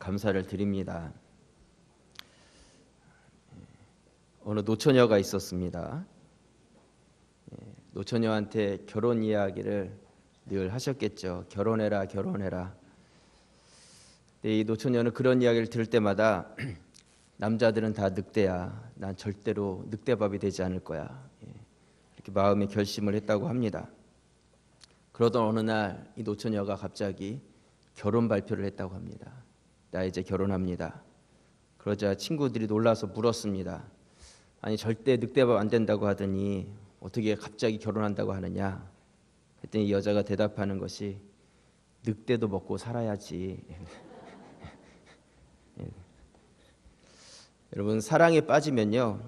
감사를 드립니다. 어느 노처녀가 있었습니다. 노처녀한테 결혼 이야기를 늘 하셨겠죠. 결혼해라, 결혼해라. 근데 이 노처녀는 그런 이야기를 들을 때마다 남자들은 다 늑대야. 난 절대로 늑대밥이 되지 않을 거야. 이렇게 마음의 결심을 했다고 합니다. 그러던 어느 날 이 노처녀가 갑자기 결혼 발표를 했다고 합니다. 나 이제 결혼합니다. 그러자 친구들이 놀라서 물었습니다. 아니 절대 늑대밥 안 된다고 하더니 어떻게 갑자기 결혼한다고 하느냐? 했더니 이 여자가 대답하는 것이 늑대도 먹고 살아야지. 여러분, 사랑에 빠지면요,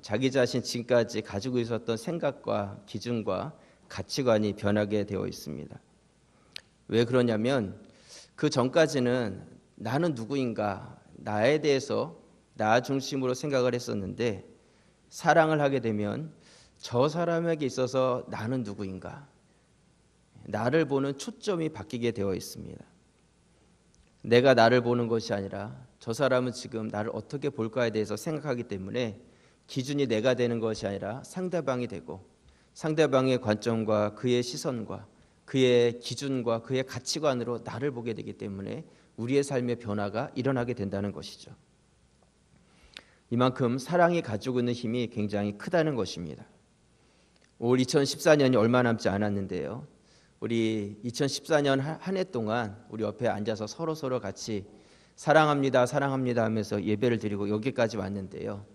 자기 자신 지금까지 가지고 있었던 생각과 기준과 가치관이 변하게 되어 있습니다. 왜 그러냐면 그 전까지는 나는 누구인가, 나에 대해서 나 중심으로 생각을 했었는데 사랑을 하게 되면 저 사람에게 있어서 나는 누구인가, 나를 보는 초점이 바뀌게 되어 있습니다. 내가 나를 보는 것이 아니라 저 사람은 지금 나를 어떻게 볼까에 대해서 생각하기 때문에 기준이 내가 되는 것이 아니라 상대방이 되고, 상대방의 관점과 그의 시선과 그의 기준과 그의 가치관으로 나를 보게 되기 때문에 우리의 삶의 변화가 일어나게 된다는 것이죠. 이만큼 사랑이 가지고 있는 힘이 굉장히 크다는 것입니다. 올 2014년이 얼마 남지 않았는데요, 우리 2014년 한 해 동안 우리 옆에 앉아서 서로 같이 사랑합니다, 사랑합니다 하면서 예배를 드리고 여기까지 왔는데요,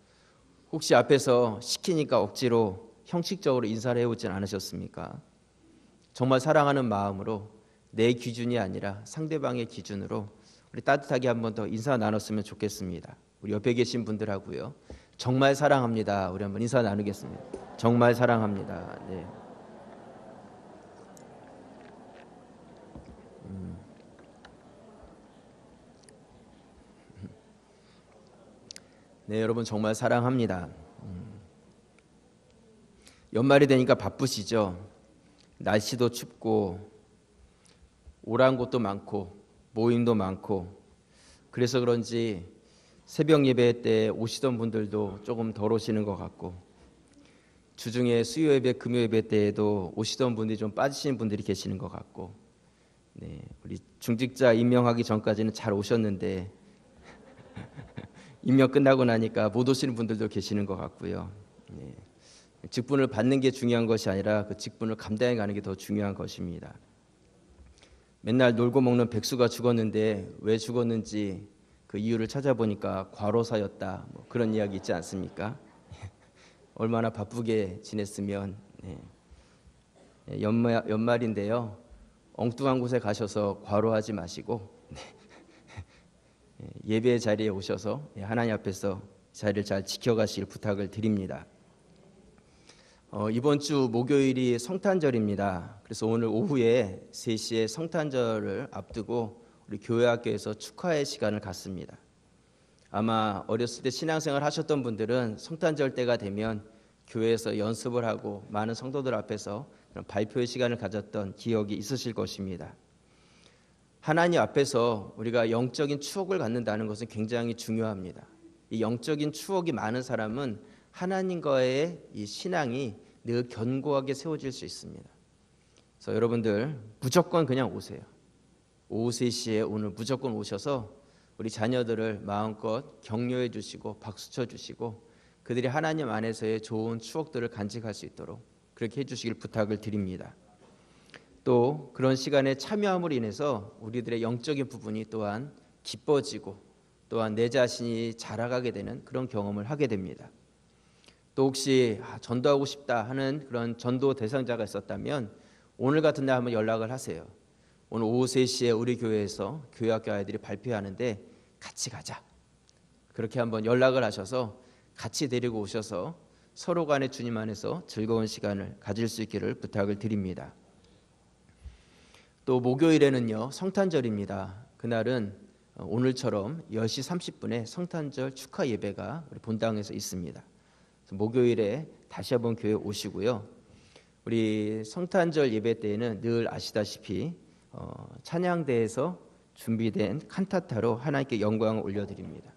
혹시 앞에서 시키니까 억지로 형식적으로 인사를 해오진 않으셨습니까? 정말 사랑하는 마음으로 내 기준이 아니라 상대방의 기준으로 우리 따뜻하게 한 번 더 인사 나눴으면 좋겠습니다. 우리 옆에 계신 분들하고요, 정말 사랑합니다. 우리 한번 인사 나누겠습니다. 정말 사랑합니다. 네. 네, 여러분 정말 사랑합니다. 연말이 되니까 바쁘시죠? 날씨도 춥고 오란 곳도 많고 모임도 많고, 그래서 그런지 새벽 예배 때 오시던 분들도 조금 덜 오시는 것 같고, 주중에 수요 예배, 금요 예배 때에도 오시던 분들이 좀 빠지시는 분들이 계시는 것 같고, 네, 우리 중직자 임명하기 전까지는 잘 오셨는데 임명 끝나고 나니까 못 오시는 분들도 계시는 것 같고요. 네. 직분을 받는 게 중요한 것이 아니라 그 직분을 감당해 가는 게 더 중요한 것입니다. 맨날 놀고 먹는 백수가 죽었는데 왜 죽었는지 그 이유를 찾아보니까 과로사였다, 뭐 그런 이야기 있지 않습니까? 얼마나 바쁘게 지냈으면. 네. 연말인데요, 엉뚱한 곳에 가셔서 과로하지 마시고 예배의 자리에 오셔서 하나님 앞에서 자리를 잘 지켜가시길 부탁을 드립니다. 이번 주 목요일이 성탄절입니다. 그래서 오늘 오후에 3시에 성탄절을 앞두고 우리 교회학교에서 축하의 시간을 갖습니다. 아마 어렸을 때 신앙생활 하셨던 분들은 성탄절 때가 되면 교회에서 연습을 하고 많은 성도들 앞에서 그런 발표의 시간을 가졌던 기억이 있으실 것입니다. 하나님 앞에서 우리가 영적인 추억을 갖는다는 것은 굉장히 중요합니다. 이 영적인 추억이 많은 사람은 하나님과의 이 신앙이 늘 견고하게 세워질 수 있습니다. 그래서 여러분들 무조건 그냥 오세요. 오후 3시에 오늘 무조건 오셔서 우리 자녀들을 마음껏 격려해 주시고 박수 쳐 주시고 그들이 하나님 안에서의 좋은 추억들을 간직할 수 있도록 그렇게 해주시길 부탁을 드립니다. 또 그런 시간에 참여함으로 인해서 우리들의 영적인 부분이 또한 기뻐지고 또한 내 자신이 자라가게 되는 그런 경험을 하게 됩니다. 또 혹시 전도하고 싶다 하는 그런 전도 대상자가 있었다면 오늘 같은 날 한번 연락을 하세요. 오늘 오후 3시에 우리 교회에서 교회학교 아이들이 발표하는데 같이 가자. 그렇게 한번 연락을 하셔서 같이 데리고 오셔서 서로 간에 주님 안에서 즐거운 시간을 가질 수 있기를 부탁을 드립니다. 또 목요일에는요, 성탄절입니다. 그날은 오늘처럼 10시 30분에 성탄절 축하 예배가 우리 본당에서 있습니다. 목요일에 다시 한번 교회 오시고요. 우리 성탄절 예배 때에는 늘 아시다시피 찬양대에서 준비된 칸타타로 하나님께 영광을 올려드립니다.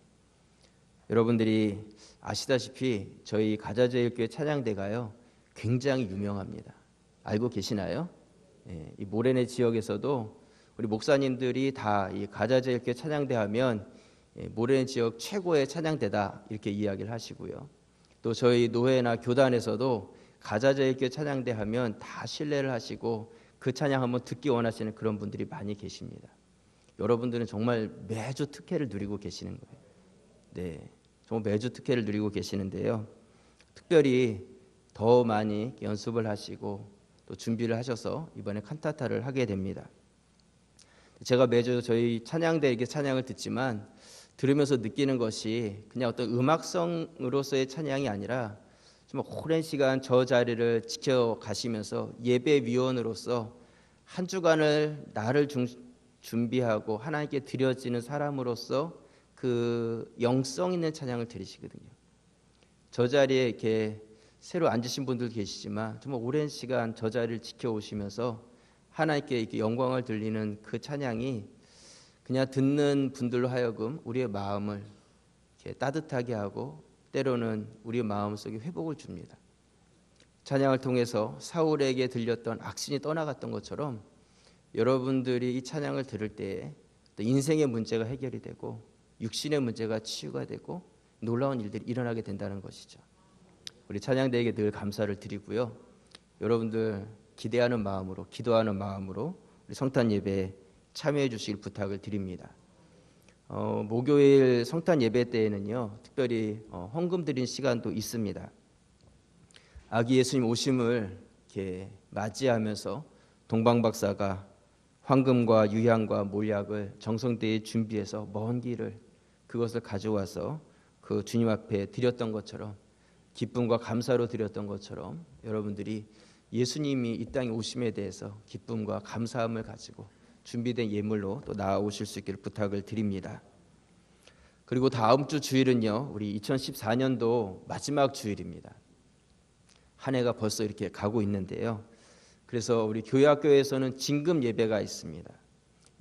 여러분들이 아시다시피 저희 가자제일교회 찬양대가요 굉장히 유명합니다. 알고 계시나요? 이 모래내 지역에서도 우리 목사님들이 다 이 가자제일교회 찬양대 하면 모래내 지역 최고의 찬양대다 이렇게 이야기를 하시고요. 또 저희 노회나 교단에서도 가자제일교회 찬양대 하면 다 신뢰를 하시고 그 찬양 한번 듣기 원하시는 그런 분들이 많이 계십니다. 여러분들은 정말 매주 특혜를 누리고 계시는 거예요. 네, 정말 매주 특혜를 누리고 계시는데요. 특별히 더 많이 연습을 하시고 또 준비를 하셔서 이번에 칸타타를 하게 됩니다. 제가 매주 저희 찬양대에게 찬양을 듣지만 들으면서 느끼는 것이 그냥 어떤 음악성으로서의 찬양이 아니라 정말 오랜 시간 저 자리를 지켜가시면서 예배위원으로서 한 주간을 나를 준비하고 하나님께 드려지는 사람으로서 그 영성 있는 찬양을 드리시거든요. 저 자리에 이렇게 새로 앉으신 분들 계시지만 정말 오랜 시간 저 자리를 지켜오시면서 하나님께 이렇게 영광을 들리는 그 찬양이 그냥 듣는 분들로 하여금 우리의 마음을 이렇게 따뜻하게 하고 때로는 우리의 마음속에 회복을 줍니다. 찬양을 통해서 사울에게 들렸던 악신이 떠나갔던 것처럼 여러분들이 이 찬양을 들을 때에 인생의 문제가 해결이 되고 육신의 문제가 치유가 되고 놀라운 일들이 일어나게 된다는 것이죠. 우리 찬양대에게 늘 감사를 드리고요. 여러분들 기대하는 마음으로 기도하는 마음으로 우리 성탄 예배에 참여해 주시길 부탁을 드립니다. 목요일 성탄 예배 때에는요 특별히 헌금 드린 시간도 있습니다. 아기 예수님 오심을 이렇게 맞이하면서 동방박사가 황금과 유향과 몰약을 정성되이 준비해서 먼 길을 그것을 가져와서 그 주님 앞에 드렸던 것처럼 기쁨과 감사로 드렸던 것처럼 여러분들이 예수님이 이 땅에 오심에 대해서 기쁨과 감사함을 가지고 준비된 예물로 또 나아오실 수 있기를 부탁을 드립니다. 그리고 다음 주 주일은요 우리 2014년도 마지막 주일입니다. 한 해가 벌써 이렇게 가고 있는데요. 그래서 우리 교회학교에서는 진금 예배가 있습니다.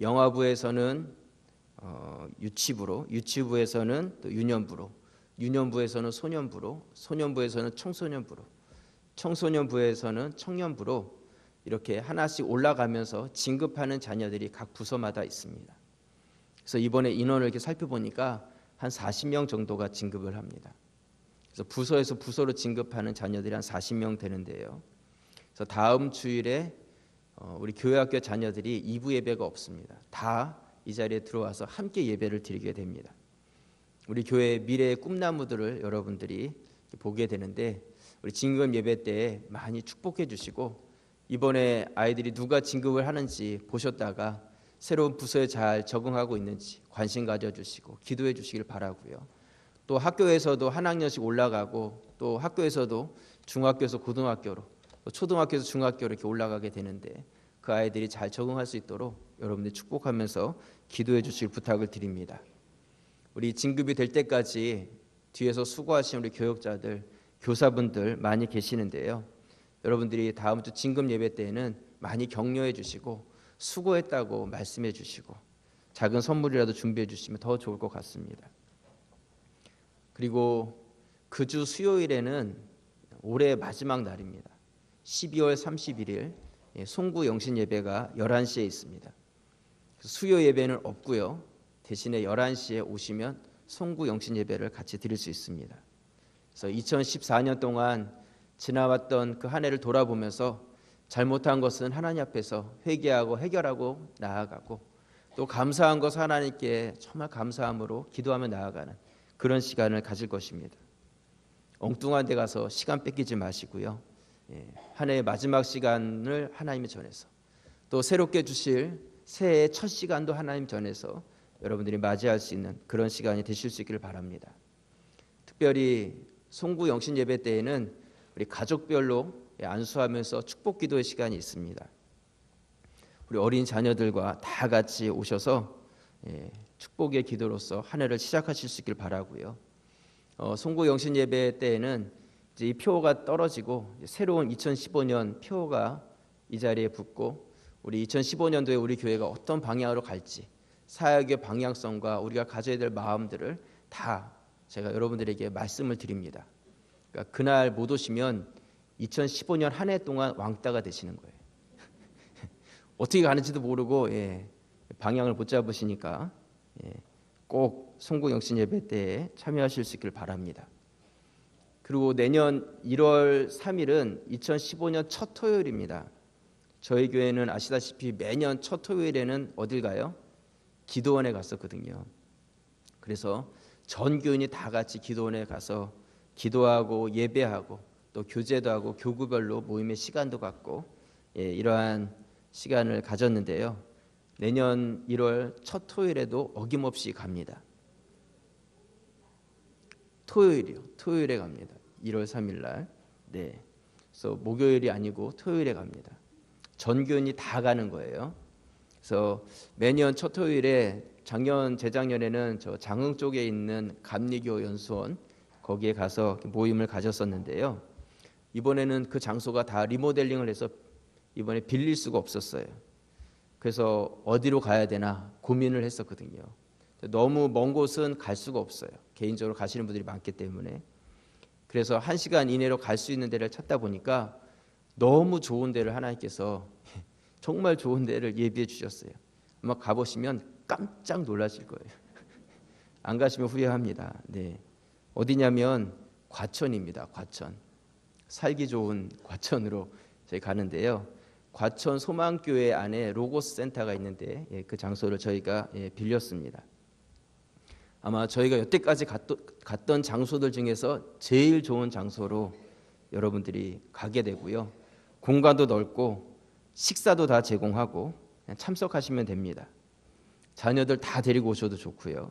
영화부에서는 유치부로, 유치부에서는 또 유년부로, 유년부에서는 소년부로, 소년부에서는 청소년부로, 청소년부에서는 청년부로 이렇게 하나씩 올라가면서 진급하는 자녀들이 각 부서마다 있습니다. 그래서 이번에 인원을 이렇게 살펴보니까 한 40명 정도가 진급을 합니다. 그래서 부서에서 부서로 진급하는 자녀들이 한 40명 되는데요. 그래서 다음 주일에 우리 교회학교 자녀들이 2부 예배가 없습니다. 다 이 자리에 들어와서 함께 예배를 드리게 됩니다. 우리 교회의 미래의 꿈나무들을 여러분들이 보게 되는데 우리 진급 예배 때 많이 축복해 주시고 이번에 아이들이 누가 진급을 하는지 보셨다가 새로운 부서에 잘 적응하고 있는지 관심 가져주시고 기도해 주시길 바라고요. 또 학교에서도 한 학년씩 올라가고 또 학교에서도 중학교에서 고등학교로 또 초등학교에서 중학교로 이렇게 올라가게 되는데 그 아이들이 잘 적응할 수 있도록 여러분들이 축복하면서 기도해 주실 부탁을 드립니다. 우리 진급이 될 때까지 뒤에서 수고하신 우리 교역자들, 교사분들 많이 계시는데요. 여러분들이 다음 주 진급 예배 때에는 많이 격려해 주시고 수고했다고 말씀해 주시고 작은 선물이라도 준비해 주시면 더 좋을 것 같습니다. 그리고 그 주 수요일에는 올해 마지막 날입니다. 12월 31일 송구 영신 예배가 11시에 있습니다. 수요 예배는 없고요. 대신에 11시에 오시면 송구 영신 예배를 같이 드릴 수 있습니다. 그래서 2014년 동안 지나왔던 그 한 해를 돌아보면서 잘못한 것은 하나님 앞에서 회개하고 해결하고 나아가고 또 감사한 것 하나님께 정말 감사함으로 기도하며 나아가는 그런 시간을 가질 것입니다. 엉뚱한 데 가서 시간 뺏기지 마시고요. 한 해의 마지막 시간을 하나님의 전에서 또 새롭게 주실 새해의 첫 시간도 하나님 전에서 여러분들이 맞이할 수 있는 그런 시간이 되실 수 있기를 바랍니다. 특별히 송구 영신 예배 때에는 우리 가족별로 안수하면서 축복 기도의 시간이 있습니다. 우리 어린 자녀들과 다 같이 오셔서 축복의 기도로서 한 해를 시작하실 수 있길 바라고요. 송구 영신 예배 때에는 이제 이 표가 떨어지고 새로운 2015년 표가 이 자리에 붙고 우리 2015년도에 우리 교회가 어떤 방향으로 갈지 사역의 방향성과 우리가 가져야 될 마음들을 다 제가 여러분들에게 말씀을 드립니다. 그러니까 그날 못 오시면 2015년 한 해 동안 왕따가 되시는 거예요. 어떻게 가는지도 모르고 방향을 못 잡으시니까 꼭 송구영신 예배 때에 참여하실 수 있기를 바랍니다. 그리고 내년 1월 3일은 2015년 첫 토요일입니다. 저희 교회는 아시다시피 매년 첫 토요일에는 어딜 가요? 기도원에 갔었거든요. 그래서 전 교인이 다 같이 기도원에 가서 기도하고 예배하고 또 교제도 하고 교구별로 모임의 시간도 갖고 이러한 시간을 가졌는데요. 내년 1월 첫 토요일에도 어김없이 갑니다. 토요일에 갑니다. 1월 3일 날. 네. 그래서 목요일이 아니고 토요일에 갑니다. 전 교인이 다 가는 거예요. 그래서 매년 첫 토요일에 재작년에는 저 장흥 쪽에 있는 감리교 연수원 거기에 가서 모임을 가졌었는데요. 이번에는 그 장소가 다 리모델링을 해서 이번에 빌릴 수가 없었어요. 그래서 어디로 가야 되나 고민을 했었거든요. 너무 먼 곳은 갈 수가 없어요. 개인적으로 가시는 분들이 많기 때문에. 그래서 1시간 이내로 갈 수 있는 데를 찾다 보니까 너무 좋은 데를 하나님께서 정말 좋은 데를 예비해 주셨어요. 아마 가보시면 깜짝 놀라실 거예요. 안 가시면 후회합니다. 네. 어디냐면 과천입니다. 과천. 살기 좋은 과천으로 저희 가는데요. 과천 소망교회 안에 로고스 센터가 있는데 그 장소를 저희가 빌렸습니다. 아마 저희가 여태까지 갔던 장소들 중에서 제일 좋은 장소로 여러분들이 가게 되고요. 공간도 넓고 식사도 다 제공하고 그냥 참석하시면 됩니다. 자녀들 다 데리고 오셔도 좋고요.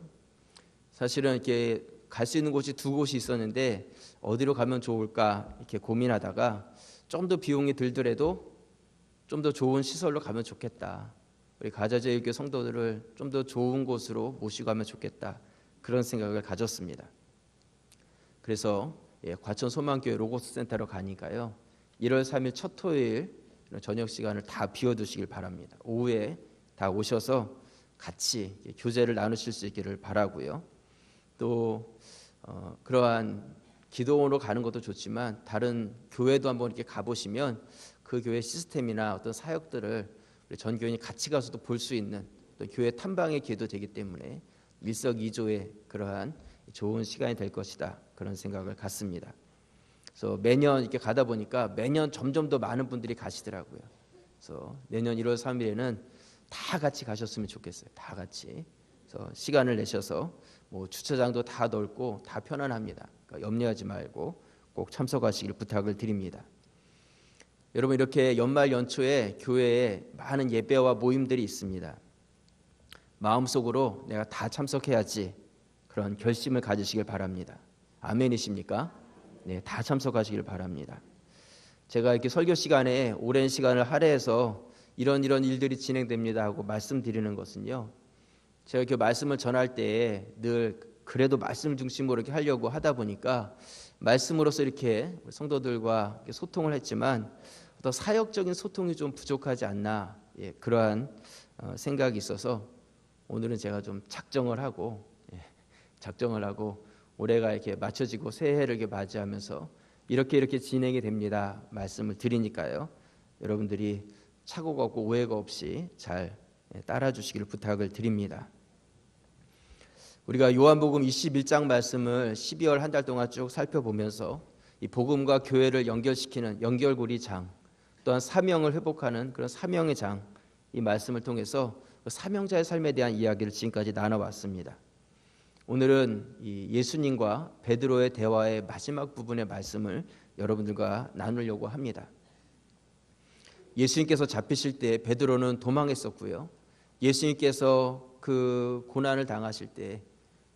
사실은 이렇게 갈 수 있는 곳이 2곳이 있었는데 어디로 가면 좋을까 이렇게 고민하다가 좀 더 비용이 들더라도 좀 더 좋은 시설로 가면 좋겠다. 우리 가자제일교 성도들을 좀 더 좋은 곳으로 모시고 가면 좋겠다. 그런 생각을 가졌습니다. 그래서 과천 소망교회 로고스 센터로 가니까요. 1월 3일 첫 토요일 저녁 시간을 다 비워두시길 바랍니다. 오후에 다 오셔서 같이 교제를 나누실 수 있기를 바라고요. 또 그러한 기도원으로 가는 것도 좋지만 다른 교회도 한번 이렇게 가보시면 그 교회 시스템이나 어떤 사역들을 우리 전 교인이 같이 가서도 볼 수 있는 또 교회 탐방의 기회도 되기 때문에 일석이조의 그러한 좋은 시간이 될 것이다. 그런 생각을 갖습니다. 그래서 매년 이렇게 가다 보니까 매년 점점 더 많은 분들이 가시더라고요. 그래서 내년 1월 3일에는 다 같이 가셨으면 좋겠어요. 다 같이. 그래서 시간을 내셔서 뭐 주차장도 다 넓고 다 편안합니다. 그러니까 염려하지 말고 꼭 참석하시길 부탁을 드립니다. 여러분 이렇게 연말 연초에 교회에 많은 예배와 모임들이 있습니다. 마음속으로 내가 다 참석해야지 그런 결심을 가지시길 바랍니다. 아멘이십니까? 네, 다 참석하시길 바랍니다. 제가 이렇게 설교 시간에 오랜 시간을 할애해서 이런 일들이 진행됩니다 하고 말씀드리는 것은요. 제가 이렇게 말씀을 전할 때에 늘 그래도 말씀 중심으로 이렇게 하려고 하다 보니까 말씀으로서 이렇게 성도들과 이렇게 소통을 했지만 어떤 사역적인 소통이 좀 부족하지 않나 그러한 생각이 있어서 오늘은 제가 좀 작정을 하고 올해가 이렇게 맞춰지고 새해를 이렇게 맞이하면서 이렇게 진행이 됩니다 말씀을 드리니까요. 여러분들이 착오가 없고 오해가 없이 잘 따라주시기를 부탁을 드립니다. 우리가 요한복음 21장 말씀을 12월 한 달 동안 쭉 살펴보면서 이 복음과 교회를 연결시키는 연결고리 장, 또한 사명을 회복하는 그런 사명의 장, 이 말씀을 통해서 사명자의 삶에 대한 이야기를 지금까지 나눠왔습니다. 오늘은 이 예수님과 베드로의 대화의 마지막 부분의 말씀을 여러분들과 나누려고 합니다. 예수님께서 잡히실 때 베드로는 도망했었고요. 예수님께서 그 고난을 당하실 때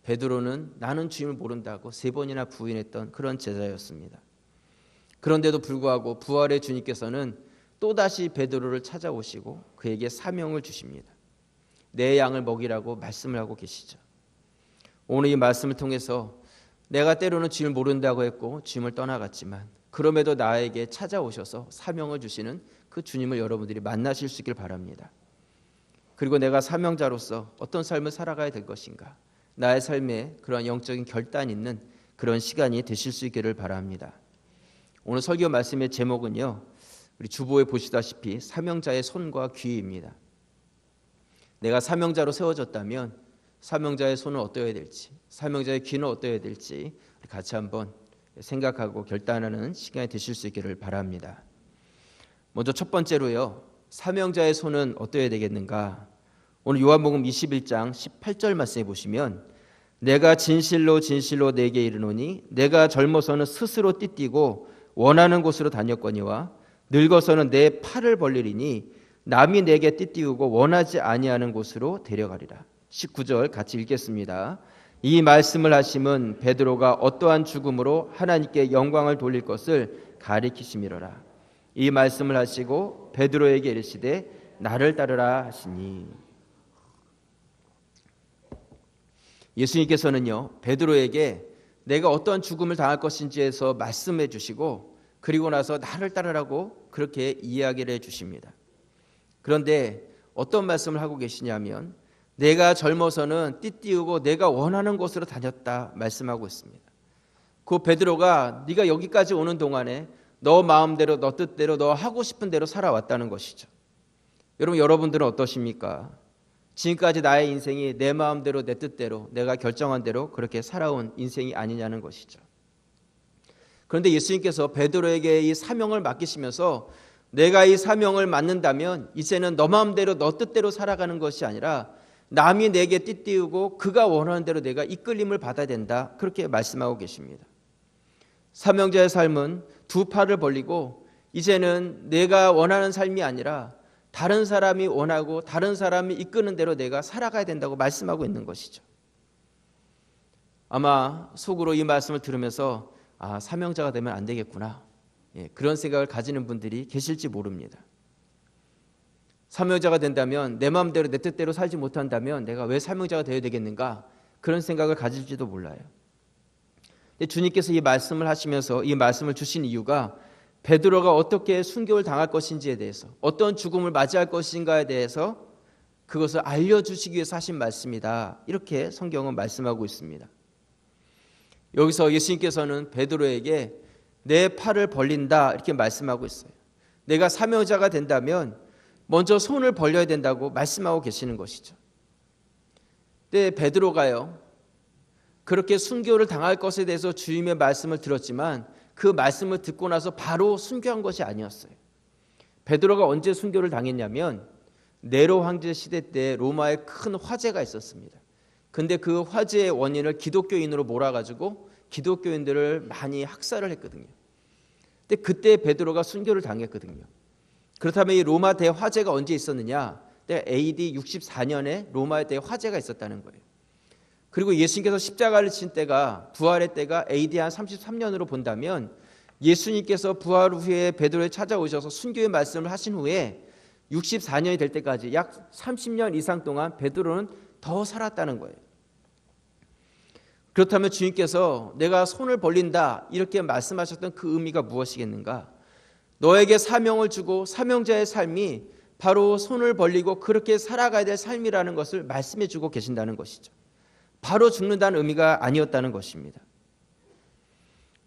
베드로는 나는 주님을 모른다고 3번이나 부인했던 그런 제자였습니다. 그런데도 불구하고 부활의 주님께서는 또다시 베드로를 찾아오시고 그에게 사명을 주십니다. 내 양을 먹이라고 말씀을 하고 계시죠. 오늘 이 말씀을 통해서 내가 때로는 주님을 모른다고 했고 주님을 떠나갔지만 그럼에도 나에게 찾아오셔서 사명을 주시는 그 주님을 여러분들이 만나실 수 있길 바랍니다. 그리고 내가 사명자로서 어떤 삶을 살아가야 될 것인가, 나의 삶에 그런 영적인 결단 있는 그런 시간이 되실 수 있기를 바랍니다. 오늘 설교 말씀의 제목은요, 우리 주보에 보시다시피 사명자의 손과 귀입니다. 내가 사명자로 세워졌다면 사명자의 손은 어떠해야 될지, 사명자의 귀는 어떠해야 될지 같이 한번 생각하고 결단하는 시간이 되실 수 있기를 바랍니다. 먼저 첫 번째로요, 사명자의 손은 어떠해야 되겠는가? 오늘 요한복음 21장 18절 말씀에 보시면, 내가 진실로 진실로 내게 이르노니 내가 젊어서는 스스로 띠띠고 원하는 곳으로 다녔거니와 늙어서는 내 팔을 벌리리니 남이 내게 띠띠우고 원하지 아니하는 곳으로 데려가리라. 19절 같이 읽겠습니다. 이 말씀을 하심은 베드로가 어떠한 죽음으로 하나님께 영광을 돌릴 것을 가리키심이로라. 이 말씀을 하시고 베드로에게 이르시되 나를 따르라 하시니. 예수님께서는요, 베드로에게 내가 어떠한 죽음을 당할 것인지에서 말씀해 주시고, 그리고 나서 나를 따르라고 그렇게 이야기를 해 주십니다. 그런데 어떤 말씀을 하고 계시냐면, 내가 젊어서는 띠띠우고 내가 원하는 곳으로 다녔다 말씀하고 있습니다. 그 베드로가 네가 여기까지 오는 동안에 너 마음대로 너 뜻대로 너 하고 싶은 대로 살아왔다는 것이죠. 여러분들은 어떠십니까? 지금까지 나의 인생이 내 마음대로 내 뜻대로 내가 결정한 대로 그렇게 살아온 인생이 아니냐는 것이죠. 그런데 예수님께서 베드로에게 이 사명을 맡기시면서 내가 이 사명을 맡는다면 이제는 너 마음대로 너 뜻대로 살아가는 것이 아니라 남이 내게 띠띠우고 그가 원하는 대로 내가 이끌림을 받아야 된다, 그렇게 말씀하고 계십니다. 사명자의 삶은 두 팔을 벌리고 이제는 내가 원하는 삶이 아니라 다른 사람이 원하고 다른 사람이 이끄는 대로 내가 살아가야 된다고 말씀하고 있는 것이죠. 아마 속으로 이 말씀을 들으면서 사명자가 되면 안 되겠구나, 그런 생각을 가지는 분들이 계실지 모릅니다. 사명자가 된다면 내 마음대로 내 뜻대로 살지 못한다면 내가 왜 사명자가 되어야 되겠는가, 그런 생각을 가질지도 몰라요. 근데 주님께서 이 말씀을 하시면서 이 말씀을 주신 이유가 베드로가 어떻게 순교를 당할 것인지에 대해서, 어떤 죽음을 맞이할 것인가에 대해서 그것을 알려주시기 위해서 하신 말씀이다, 이렇게 성경은 말씀하고 있습니다. 여기서 예수님께서는 베드로에게 내 팔을 벌린다 이렇게 말씀하고 있어요. 내가 사명자가 된다면 먼저 손을 벌려야 된다고 말씀하고 계시는 것이죠. 근데 베드로가요, 그렇게 순교를 당할 것에 대해서 주님의 말씀을 들었지만 그 말씀을 듣고 나서 바로 순교한 것이 아니었어요. 베드로가 언제 순교를 당했냐면 네로 황제 시대 때 로마에 큰 화재가 있었습니다. 근데 그 화재의 원인을 기독교인으로 몰아가지고 기독교인들을 많이 학살을 했거든요. 근데 그때 베드로가 순교를 당했거든요. 그렇다면 이 로마 대화재가 언제 있었느냐? AD 64년에 로마의 대화재가 있었다는 거예요. 그리고 예수님께서 십자가를 진 때가, 부활의 때가 AD 한 33년으로 본다면 예수님께서 부활 후에 베드로에 찾아오셔서 순교의 말씀을 하신 후에 64년이 될 때까지 약 30년 이상 동안 베드로는 더 살았다는 거예요. 그렇다면 주님께서 내가 손을 벌린다 이렇게 말씀하셨던 그 의미가 무엇이겠는가? 너에게 사명을 주고 사명자의 삶이 바로 손을 벌리고 그렇게 살아가야 될 삶이라는 것을 말씀해 주고 계신다는 것이죠. 바로 죽는다는 의미가 아니었다는 것입니다.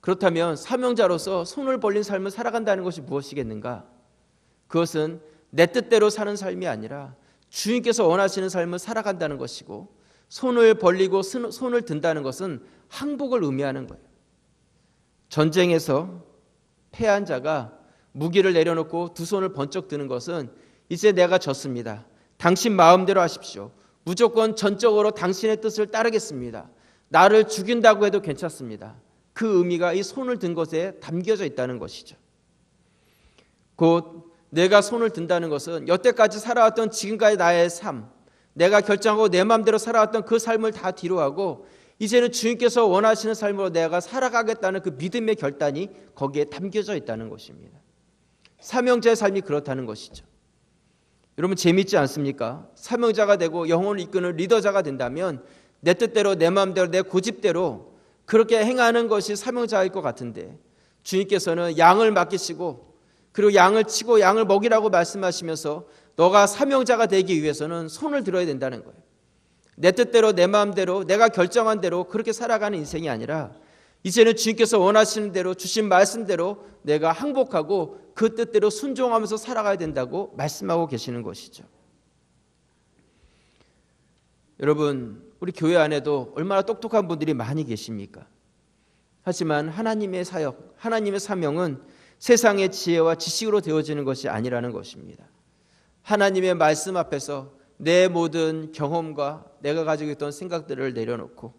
그렇다면 사명자로서 손을 벌린 삶을 살아간다는 것이 무엇이겠는가? 그것은 내 뜻대로 사는 삶이 아니라 주님께서 원하시는 삶을 살아간다는 것이고, 손을 벌리고 손을 든다는 것은 항복을 의미하는 거예요. 전쟁에서 패한 자가 무기를 내려놓고 두 손을 번쩍 드는 것은 이제 내가 졌습니다, 당신 마음대로 하십시오, 무조건 전적으로 당신의 뜻을 따르겠습니다, 나를 죽인다고 해도 괜찮습니다, 그 의미가 이 손을 든 것에 담겨져 있다는 것이죠. 곧 내가 손을 든다는 것은 여태까지 살아왔던 지금까지 나의 삶, 내가 결정하고 내 마음대로 살아왔던 그 삶을 다 뒤로하고 이제는 주님께서 원하시는 삶으로 내가 살아가겠다는 그 믿음의 결단이 거기에 담겨져 있다는 것입니다. 사명자의 삶이 그렇다는 것이죠. 여러분, 재밌지 않습니까? 사명자가 되고 영혼을 이끄는 리더자가 된다면 내 뜻대로 내 마음대로 내 고집대로 그렇게 행하는 것이 사명자일 것 같은데, 주님께서는 양을 맡기시고 그리고 양을 치고 양을 먹이라고 말씀하시면서 너가 사명자가 되기 위해서는 손을 들어야 된다는 거예요. 내 뜻대로 내 마음대로 내가 결정한 대로 그렇게 살아가는 인생이 아니라 이제는 주님께서 원하시는 대로 주신 말씀대로 내가 항복하고 그 뜻대로 순종하면서 살아가야 된다고 말씀하고 계시는 것이죠. 여러분, 우리 교회 안에도 얼마나 똑똑한 분들이 많이 계십니까? 하지만 하나님의 사역, 하나님의 사명은 세상의 지혜와 지식으로 되어지는 것이 아니라는 것입니다. 하나님의 말씀 앞에서 내 모든 경험과 내가 가지고 있던 생각들을 내려놓고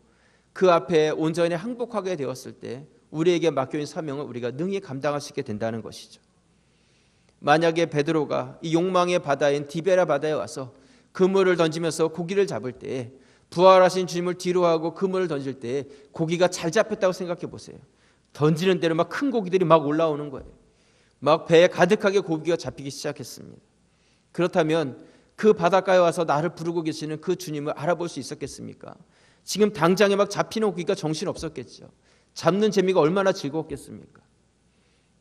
그 앞에 온전히 항복하게 되었을 때 우리에게 맡겨진 사명을 우리가 능히 감당할 수 있게 된다는 것이죠. 만약에 베드로가 이 욕망의 바다인 디베라 바다에 와서 그물을 던지면서 고기를 잡을 때 부활하신 주님을 뒤로하고 그물을 던질 때 고기가 잘 잡혔다고 생각해 보세요. 던지는 대로 막 큰 고기들이 막 올라오는 거예요. 막 배에 가득하게 고기가 잡히기 시작했습니다. 그렇다면 그 바닷가에 와서 나를 부르고 계시는 그 주님을 알아볼 수 있었겠습니까? 지금 당장에 막 잡히는 고기가 정신없었겠죠. 잡는 재미가 얼마나 즐거웠겠습니까?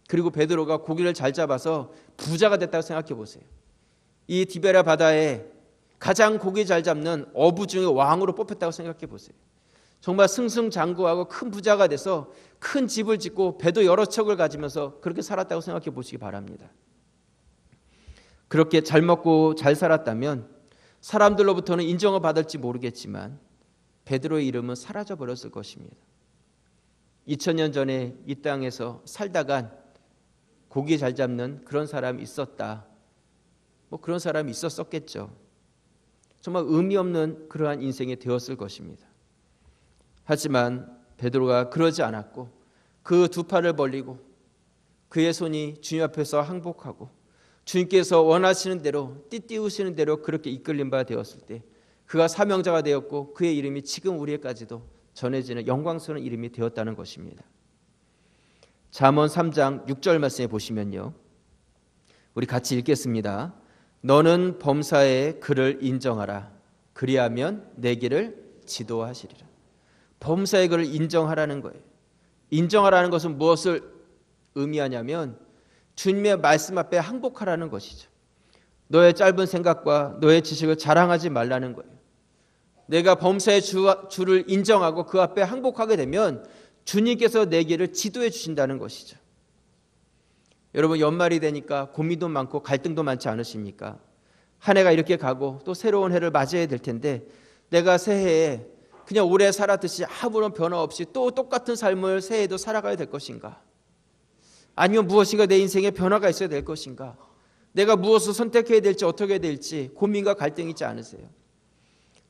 그리고 베드로가 고기를 잘 잡아서 부자가 됐다고 생각해 보세요. 이 디베라 바다에 가장 고기 잘 잡는 어부 중에 왕으로 뽑혔다고 생각해 보세요. 정말 승승장구하고 큰 부자가 돼서 큰 집을 짓고 배도 여러 척을 가지면서 그렇게 살았다고 생각해 보시기 바랍니다. 그렇게 잘 먹고 잘 살았다면 사람들로부터는 인정을 받을지 모르겠지만 베드로의 이름은 사라져 버렸을 것입니다. 2000년 전에 이 땅에서 살다간 고기 잘 잡는 그런 사람이 있었다. 그런 사람이 있었겠죠. 정말 의미 없는 그러한 인생이 되었을 것입니다. 하지만 베드로가 그러지 않았고 그 두 팔을 벌리고 그의 손이 주님 앞에서 항복하고 주님께서 원하시는 대로 띠띠우시는 대로 그렇게 이끌린 바 되었을 때 그가 사명자가 되었고 그의 이름이 지금 우리에까지도 전해지는 영광스러운 이름이 되었다는 것입니다. 잠언 3장 6절 말씀에 보시면요, 우리 같이 읽겠습니다. 너는 범사의 그를 인정하라. 그리하면 내 길을 지도하시리라. 범사의 그를 인정하라는 거예요. 인정하라는 것은 무엇을 의미하냐면 주님의 말씀 앞에 항복하라는 것이죠. 너의 짧은 생각과 너의 지식을 자랑하지 말라는 거예요. 내가 범사의 주를 인정하고 그 앞에 항복하게 되면 주님께서 내 길을 지도해 주신다는 것이죠. 여러분, 연말이 되니까 고민도 많고 갈등도 많지 않으십니까? 한 해가 이렇게 가고 또 새로운 해를 맞이해야 될 텐데 내가 새해에 그냥 올해 살았듯이 아무런 변화 없이 또 똑같은 삶을 새해에도 살아가야 될 것인가? 아니면 무엇인가 내 인생에 변화가 있어야 될 것인가? 내가 무엇을 선택해야 될지 어떻게 해야 될지 고민과 갈등이 있지 않으세요?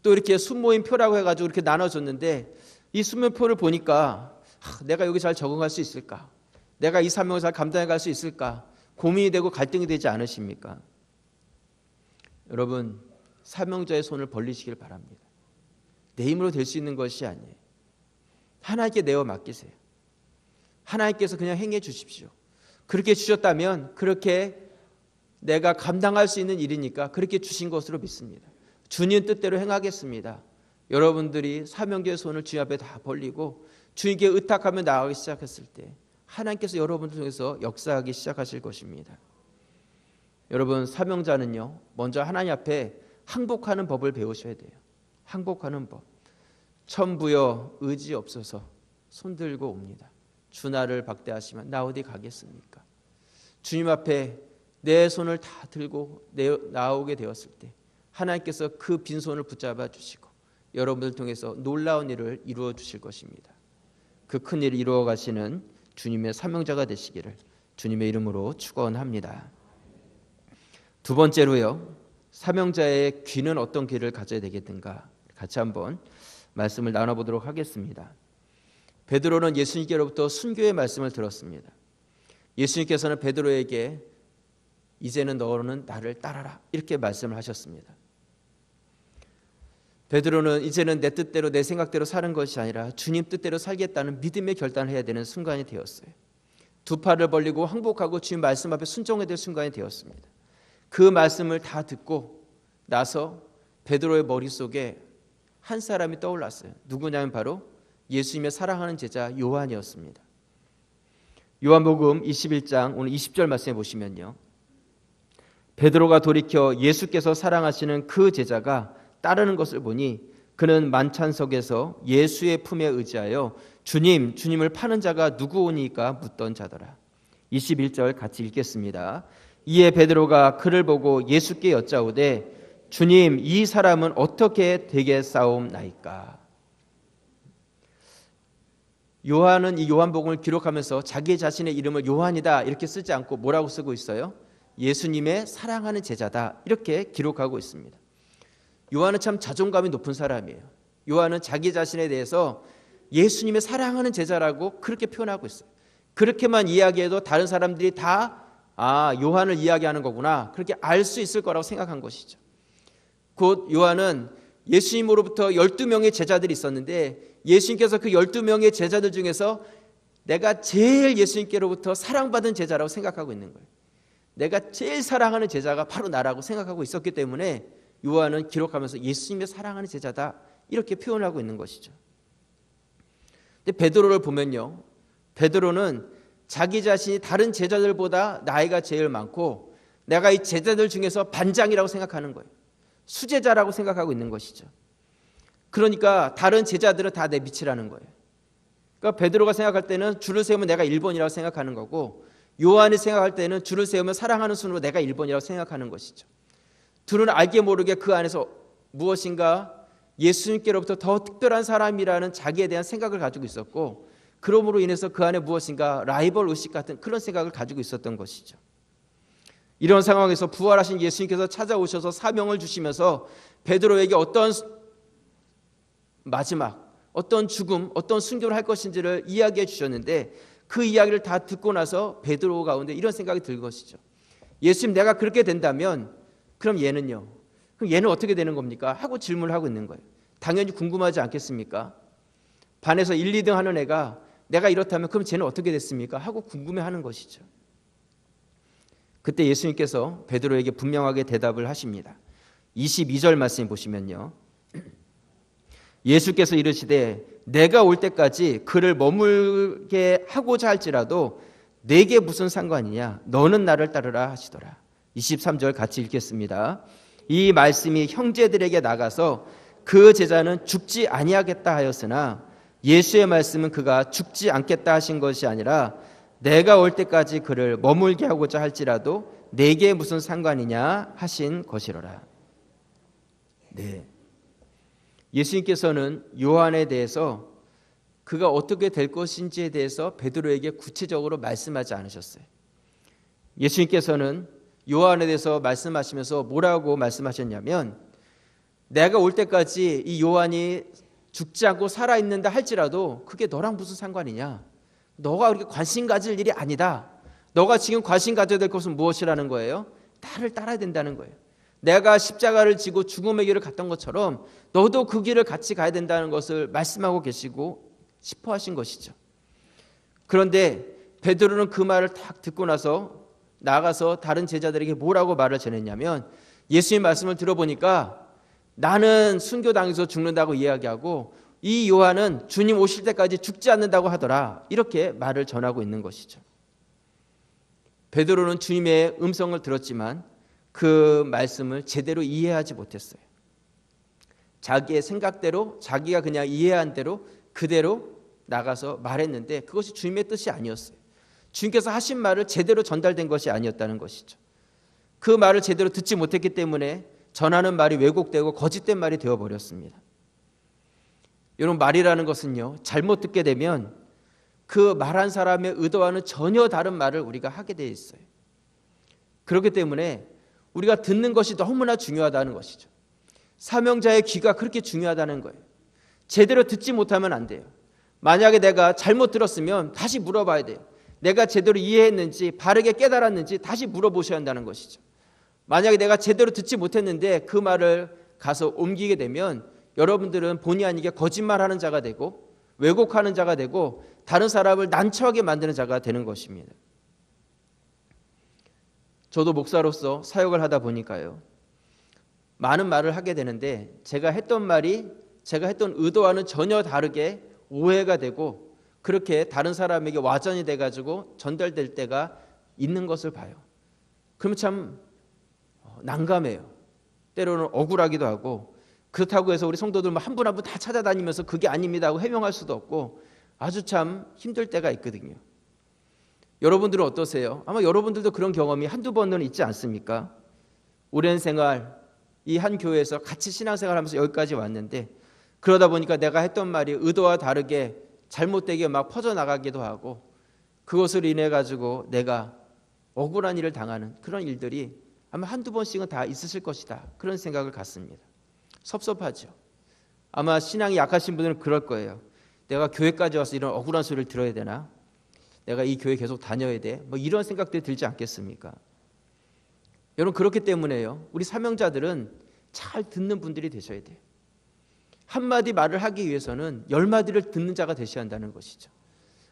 또 이렇게 순모임표라고 해가지고 이렇게 나눠줬는데 이 순모임표를 보니까 내가 여기 잘 적응할 수 있을까? 내가 이 사명을 잘 감당해 갈 수 있을까? 고민이 되고 갈등이 되지 않으십니까? 여러분, 사명자의 손을 벌리시길 바랍니다. 내 힘으로 될 수 있는 것이 아니에요. 하나님께 내어 맡기세요. 하나님께서 그냥 행해 주십시오. 그렇게 주셨다면 그렇게 내가 감당할 수 있는 일이니까 그렇게 주신 것으로 믿습니다. 주님 뜻대로 행하겠습니다. 여러분들이 사명자의 손을 주님 앞에 다 벌리고 주님께 의탁하며 나아가기 시작했을 때 하나님께서 여러분들 통해서 역사하기 시작하실 것입니다. 여러분, 사명자는요, 먼저 하나님 앞에 항복하는 법을 배우셔야 돼요. 항복하는 법. 천부여 의지 없어서 손들고 옵니다. 주 나를 박대하시면 나 어디 가겠습니까? 주님 앞에 내 손을 다 들고 나오게 되었을 때 하나님께서 그 빈손을 붙잡아 주시고 여러분들 통해서 놀라운 일을 이루어 주실 것입니다. 그 큰 일을 이루어 가시는 주님의 사명자가 되시기를 주님의 이름으로 축원합니다. 두 번째로요, 사명자의 귀는 어떤 귀를 가져야 되겠는가? 같이 한번 말씀을 나눠보도록 하겠습니다. 베드로는 예수님께로부터 순교의 말씀을 들었습니다. 예수님께서는 베드로에게 이제는 너는 나를 따라라 이렇게 말씀을 하셨습니다. 베드로는 이제는 내 뜻대로 내 생각대로 사는 것이 아니라 주님 뜻대로 살겠다는 믿음의 결단을 해야 되는 순간이 되었어요. 두 팔을 벌리고 항복하고 주님 말씀 앞에 순종해야 될 순간이 되었습니다. 그 말씀을 다 듣고 나서 베드로의 머릿속에 한 사람이 떠올랐어요. 누구냐면 바로 예수님의 사랑하는 제자 요한이었습니다. 요한복음 21장 오늘 20절 말씀해 보시면요, 베드로가 돌이켜 예수께서 사랑하시는 그 제자가 따르는 것을 보니 그는 만찬석에서 예수의 품에 의지하여 주님을 파는 자가 누구오니까 묻던 자더라. 21절 같이 읽겠습니다. 이에 베드로가 그를 보고 예수께 여짜오되 주님, 이 사람은 어떻게 되겠사옵나이까? 요한은 이 요한복음을 기록하면서 자기 자신의 이름을 요한이다 이렇게 쓰지 않고 뭐라고 쓰고 있어요? 예수님의 사랑하는 제자다 이렇게 기록하고 있습니다. 요한은 참 자존감이 높은 사람이에요. 요한은 자기 자신에 대해서 예수님의 사랑하는 제자라고 그렇게 표현하고 있어요. 그렇게만 이야기해도 다른 사람들이 다 요한을 이야기하는 거구나 그렇게 알 수 있을 거라고 생각한 것이죠. 곧 요한은 예수님으로부터 12명의 제자들이 있었는데 예수님께서 그 12명의 제자들 중에서 내가 제일 예수님께로부터 사랑받은 제자라고 생각하고 있는 거예요. 내가 제일 사랑하는 제자가 바로 나라고 생각하고 있었기 때문에 요한은 기록하면서 예수님의 사랑하는 제자다 이렇게 표현하고 있는 것이죠. 근데 베드로를 보면요, 베드로는 자기 자신이 다른 제자들보다 나이가 제일 많고 내가 이 제자들 중에서 반장이라고 생각하는 거예요. 수제자라고 생각하고 있는 것이죠. 그러니까 다른 제자들은 다 내 밑이라는 거예요. 그러니까 베드로가 생각할 때는 줄을 세우면 내가 1번이라고 생각하는 거고 요한이 생각할 때는 줄을 세우면 사랑하는 순으로 내가 1번이라고 생각하는 것이죠. 둘은 알게 모르게 그 안에서 무엇인가 예수님께로부터 더 특별한 사람이라는 자기에 대한 생각을 가지고 있었고 그러므로 인해서 그 안에 무엇인가 라이벌 의식 같은 그런 생각을 가지고 있었던 것이죠. 이런 상황에서 부활하신 예수님께서 찾아오셔서 사명을 주시면서 베드로에게 어떤 마지막, 어떤 죽음, 어떤 순교를 할 것인지를 이야기해 주셨는데 그 이야기를 다 듣고 나서 베드로 가운데 이런 생각이 들 것이죠. 예수님, 내가 그렇게 된다면 그럼 얘는요? 그럼 얘는 어떻게 되는 겁니까? 하고 질문을 하고 있는 거예요. 당연히 궁금하지 않겠습니까? 반에서 1, 2등 하는 애가 내가 이렇다면 그럼 쟤는 어떻게 됐습니까? 하고 궁금해하는 것이죠. 그때 예수님께서 베드로에게 분명하게 대답을 하십니다. 22절 말씀 보시면요, 예수께서 이르시되 내가 올 때까지 그를 머물게 하고자 할지라도 내게 무슨 상관이냐? 너는 나를 따르라 하시더라. 23절 같이 읽겠습니다. 이 말씀이 형제들에게 나가서 그 제자는 죽지 아니하겠다 하였으나 예수의 말씀은 그가 죽지 않겠다 하신 것이 아니라 내가 올 때까지 그를 머물게 하고자 할지라도 내게 무슨 상관이냐 하신 것이로라. 네. 예수님께서는 요한에 대해서 그가 어떻게 될 것인지에 대해서 베드로에게 구체적으로 말씀하지 않으셨어요. 예수님께서는 요한에 대해서 말씀하시면서 뭐라고 말씀하셨냐면 내가 올 때까지 이 요한이 죽지 않고 살아있는다 할지라도 그게 너랑 무슨 상관이냐? 너가 그렇게 관심 가질 일이 아니다. 너가 지금 관심 가져야 될 것은 무엇이라는 거예요? 나를 따라야 된다는 거예요. 내가 십자가를 지고 죽음의 길을 갔던 것처럼 너도 그 길을 같이 가야 된다는 것을 말씀하고 계시고 싶어 하신 것이죠. 그런데 베드로는 그 말을 딱 듣고 나서 나가서 다른 제자들에게 뭐라고 말을 전했냐면 예수님 말씀을 들어보니까 나는 순교당해서 죽는다고 이야기하고 이 요한은 주님 오실 때까지 죽지 않는다고 하더라. 이렇게 말을 전하고 있는 것이죠. 베드로는 주님의 음성을 들었지만 그 말씀을 제대로 이해하지 못했어요. 자기의 생각대로 자기가 그냥 이해한 대로 그대로 나가서 말했는데 그것이 주님의 뜻이 아니었어요. 주님께서 하신 말을 제대로 전달된 것이 아니었다는 것이죠. 그 말을 제대로 듣지 못했기 때문에 전하는 말이 왜곡되고 거짓된 말이 되어버렸습니다. 여러분, 말이라는 것은요, 잘못 듣게 되면 그 말한 사람의 의도와는 전혀 다른 말을 우리가 하게 돼 있어요. 그렇기 때문에 우리가 듣는 것이 너무나 중요하다는 것이죠. 사명자의 귀가 그렇게 중요하다는 거예요. 제대로 듣지 못하면 안 돼요. 만약에 내가 잘못 들었으면 다시 물어봐야 돼요. 내가 제대로 이해했는지 바르게 깨달았는지 다시 물어보셔야 한다는 것이죠. 만약에 내가 제대로 듣지 못했는데 그 말을 가서 옮기게 되면 여러분들은 본의 아니게 거짓말하는 자가 되고 왜곡하는 자가 되고 다른 사람을 난처하게 만드는 자가 되는 것입니다. 저도 목사로서 사역을 하다 보니까요, 많은 말을 하게 되는데 제가 했던 말이 제가 했던 의도와는 전혀 다르게 오해가 되고 그렇게 다른 사람에게 와전이 돼가지고 전달될 때가 있는 것을 봐요. 그러면 참 난감해요. 때로는 억울하기도 하고, 그렇다고 해서 우리 성도들 한 분 한 분 다 찾아다니면서 그게 아닙니다 하고 해명할 수도 없고 아주 참 힘들 때가 있거든요. 여러분들은 어떠세요? 아마 여러분들도 그런 경험이 한두 번은 있지 않습니까? 오랜 생활 이 한 교회에서 같이 신앙생활하면서 여기까지 왔는데, 그러다 보니까 내가 했던 말이 의도와 다르게 잘못되게 막 퍼져나가기도 하고, 그것을 인해 가지고 내가 억울한 일을 당하는 그런 일들이 아마 한두 번씩은 다 있으실 것이다, 그런 생각을 갖습니다. 섭섭하죠. 아마 신앙이 약하신 분들은 그럴 거예요. 내가 교회까지 와서 이런 억울한 소리를 들어야 되나? 내가 이 교회 계속 다녀야 돼? 뭐 이런 생각들이 들지 않겠습니까? 여러분, 그렇기 때문에요, 우리 사명자들은 잘 듣는 분들이 되셔야 돼요. 한마디 말을 하기 위해서는 10마디를 듣는 자가 되셔야 한다는 것이죠.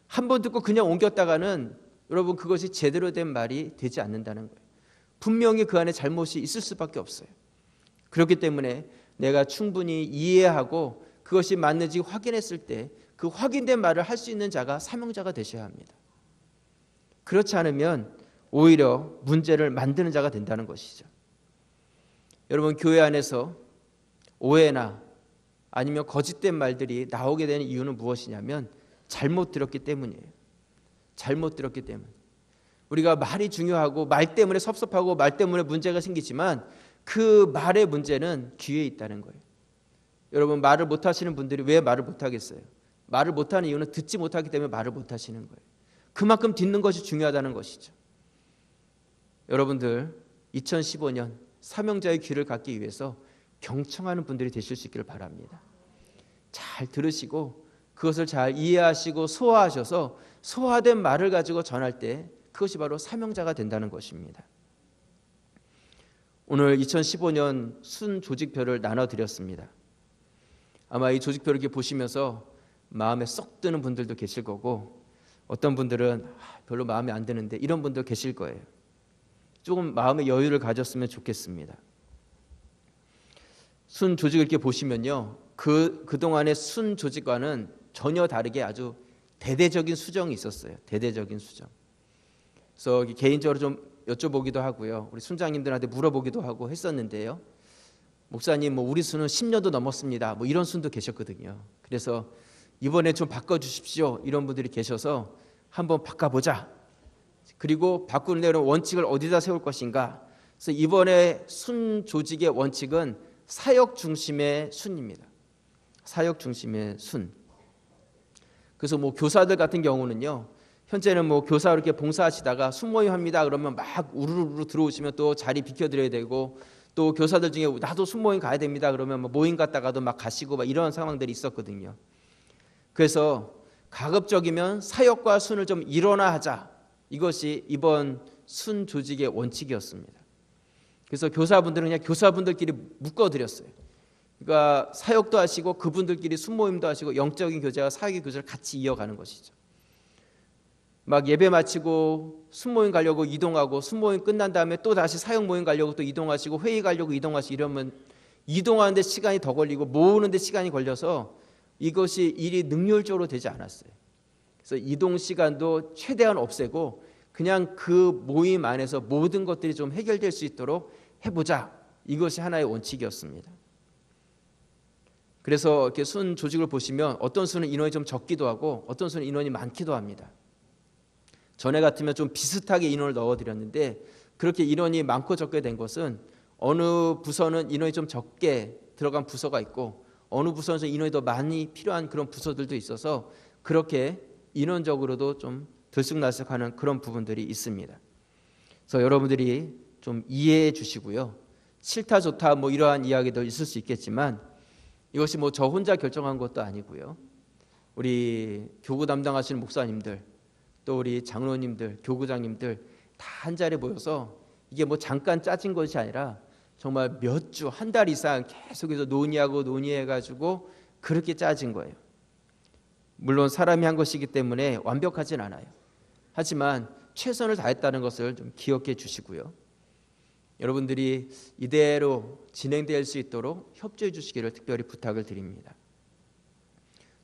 한 번 듣고 그냥 옮겼다가는 여러분 그것이 제대로 된 말이 되지 않는다는 거예요. 분명히 그 안에 잘못이 있을 수밖에 없어요. 그렇기 때문에 내가 충분히 이해하고 그것이 맞는지 확인했을 때 그 확인된 말을 할 수 있는 자가 사명자가 되셔야 합니다. 그렇지 않으면 오히려 문제를 만드는 자가 된다는 것이죠. 여러분, 교회 안에서 오해나 아니면 거짓된 말들이 나오게 되는 이유는 무엇이냐면 잘못 들었기 때문이에요. 잘못 들었기 때문. 우리가 말이 중요하고 말 때문에 섭섭하고 말 때문에 문제가 생기지만 그 말의 문제는 귀에 있다는 거예요. 여러분, 말을 못하시는 분들이 왜 말을 못하겠어요? 말을 못하는 이유는 듣지 못하기 때문에 말을 못하시는 거예요. 그만큼 듣는 것이 중요하다는 것이죠. 여러분들 2015년 사명자의 귀를 갖기 위해서 경청하는 분들이 되실 수 있기를 바랍니다. 잘 들으시고 그것을 잘 이해하시고 소화하셔서 소화된 말을 가지고 전할 때 그것이 바로 사명자가 된다는 것입니다. 오늘 2015년 순 조직표를 나눠드렸습니다. 아마 이 조직표를 이렇게 보시면서 마음에 쏙 드는 분들도 계실 거고, 어떤 분들은 별로 마음에 안 드는데 이런 분도 계실 거예요. 조금 마음의 여유를 가졌으면 좋겠습니다. 순 조직을 이렇게 보시면요, 그동안의 순 조직과는 전혀 다르게 아주 대대적인 수정이 있었어요. 대대적인 수정. 그래서 개인적으로 좀 여쭤보기도 하고요, 우리 순장님들한테 물어보기도 하고 했었는데요, 목사님 우리 순은 10년도 넘었습니다, 이런 순도 계셨거든요. 그래서 이번에 좀 바꿔주십시오, 이런 분들이 계셔서 한번 바꿔보자. 그리고 바꾸는 데는 원칙을 어디다 세울 것인가. 그래서 이번에 순 조직의 원칙은 사역 중심의 순입니다. 사역 중심의 순. 그래서 교사들 같은 경우는요, 현재는 교사 이렇게 봉사하시다가 순모임 합니다 그러면 막 우르르 들어오시면 또 자리 비켜드려야 되고, 또 교사들 중에 나도 순모임 가야 됩니다 그러면 모임 갔다가도 막 가시고 이런 상황들이 있었거든요. 그래서 가급적이면 사역과 순을 좀 일원화하자, 이것이 이번 순 조직의 원칙이었습니다. 그래서 교사분들은 그냥 교사분들끼리 묶어드렸어요. 그러니까 사역도 하시고 그분들끼리 순모임도 하시고 영적인 교제와 사역의 교제를 같이 이어가는 것이죠. 막 예배 마치고 순모임 가려고 이동하고, 순모임 끝난 다음에 또 다시 사역 모임 가려고 또 이동하시고, 회의 가려고 이동하시고, 이러면 이동하는데 시간이 더 걸리고 모으는데 시간이 걸려서 이것이 일이 능률적으로 되지 않았어요. 그래서 이동 시간도 최대한 없애고 그냥 그 모임 안에서 모든 것들이 좀 해결될 수 있도록 해보자, 이것이 하나의 원칙이었습니다. 그래서 이렇게 순 조직을 보시면 어떤 순은 인원이 좀 적기도 하고 어떤 순은 인원이 많기도 합니다. 전에 같으면 좀 비슷하게 인원을 넣어드렸는데, 그렇게 인원이 많고 적게 된 것은 어느 부서는 인원이 좀 적게 들어간 부서가 있고 어느 부서는 인원이 더 많이 필요한 그런 부서들도 있어서 그렇게 인원적으로도 좀 들쑥날쑥하는 그런 부분들이 있습니다. 그래서 여러분들이 좀 이해해 주시고요, 싫다 좋다 이러한 이야기도 있을 수 있겠지만 이것이 저 혼자 결정한 것도 아니고요, 우리 교구 담당하시는 목사님들, 또 우리 장로님들, 교구장님들 다 한 자리에 모여서 이게 잠깐 짜진 것이 아니라 정말 몇 주, 한 달 이상 계속해서 논의해가지고 그렇게 짜진 거예요. 물론 사람이 한 것이기 때문에 완벽하진 않아요. 하지만 최선을 다했다는 것을 좀 기억해 주시고요, 여러분들이 이대로 진행될 수 있도록 협조해 주시기를 특별히 부탁을 드립니다.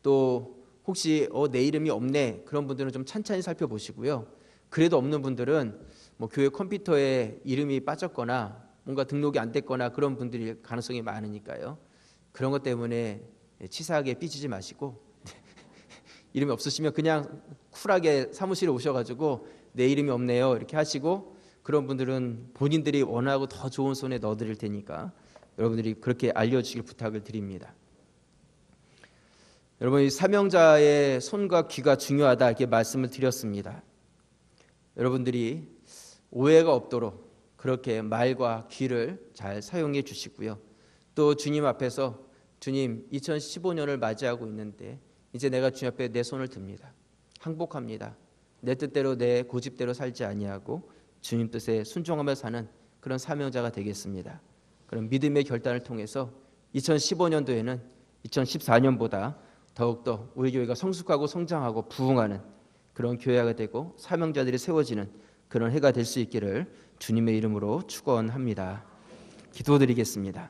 또 혹시 내 이름이 없네, 그런 분들은 좀 찬찬히 살펴보시고요, 그래도 없는 분들은 교회 컴퓨터에 이름이 빠졌거나 뭔가 등록이 안 됐거나 그런 분들이 가능성이 많으니까요. 그런 것 때문에 치사하게 삐지지 마시고 이름이 없으시면 그냥 쿨하게 사무실에 오셔가지고 내 이름이 없네요 이렇게 하시고, 그런 분들은 본인들이 원하고 더 좋은 손에 넣어드릴 테니까 여러분들이 그렇게 알려주길 부탁을 드립니다. 여러분, 이 사명자의 손과 귀가 중요하다 이렇게 말씀을 드렸습니다. 여러분들이 오해가 없도록 그렇게 말과 귀를 잘 사용해 주시고요. 또 주님 앞에서 주님 2015년을 맞이하고 있는데 이제 내가 주님 앞에 내 손을 듭니다. 항복합니다. 내 뜻대로 내 고집대로 살지 아니하고 주님 뜻에 순종하며 사는 그런 사명자가 되겠습니다. 그런 믿음의 결단을 통해서 2015년도에는 2014년보다 더욱더 우리 교회가 성숙하고 성장하고 부흥하는 그런 교회가 되고 사명자들이 세워지는 그런 해가 될 수 있기를 주님의 이름으로 축원합니다. 기도드리겠습니다.